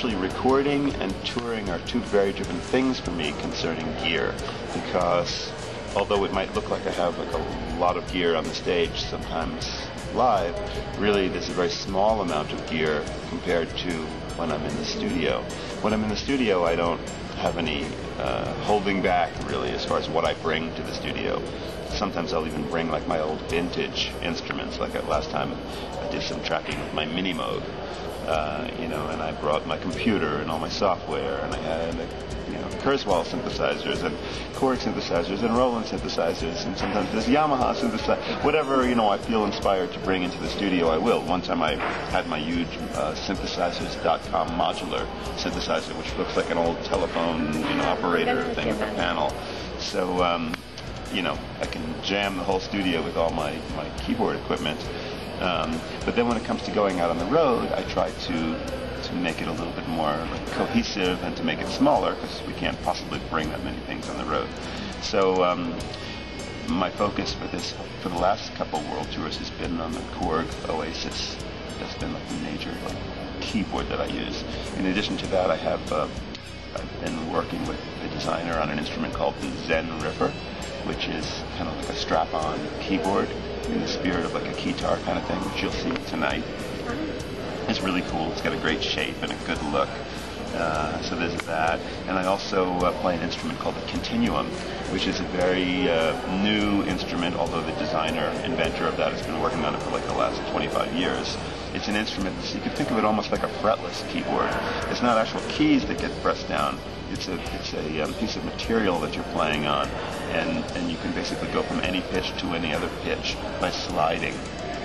Actually, recording and touring are two very different things for me concerning gear, because although it might look like I have like a lot of gear on the stage, sometimes live, really there's a very small amount of gear compared to when I'm in the studio. When I'm in the studio, I don't have any holding back really as far as what I bring to the studio. Sometimes I'll even bring like my old vintage instruments. Like last time I did some tracking with my Mini Moog, and I brought my computer and all my software, and I had Kurzweil synthesizers and Korg synthesizers and Roland synthesizers, and sometimes there's Yamaha synthesizers. Whatever I feel inspired to bring into the studio, I will. One time I had my huge synthesizers.com modular synthesizer, which looks like an old telephone operator thing with a panel. So I can jam the whole studio with all my keyboard equipment. But then when it comes to going out on the road, I try to make it a little bit more cohesive and to make it smaller, because we can't possibly bring that many things on the road. So my focus for the last couple world tours has been on the Korg Oasis. That's been like the major keyboard that I use. In addition to that, I've been working with the designer on an instrument called the Zen Ripper, which is kind of like a strap-on keyboard in the spirit of like a guitar kind of thing, which you'll see tonight. It's really cool. It's got a great shape and a good look. So there's that. And I also play an instrument called the Continuum, which is a very new instrument, although the designer, inventor of that has been working on it for like the last 25 years. It's an instrument, so you can think of it almost like a fretless keyboard. It's not actual keys that get pressed down. It's a piece of material that you're playing on, and you can basically go from any pitch to any other pitch by sliding.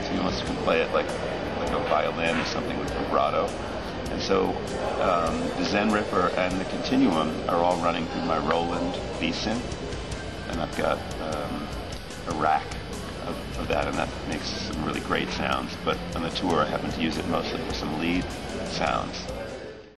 So you almost can play it like a violin or something with vibrato. And so the Zen Ripper and the Continuum are all running through my Roland V-Synth, and I've got a rack of that, and that makes some really great sounds. But on the tour, I happen to use it mostly for some lead sounds.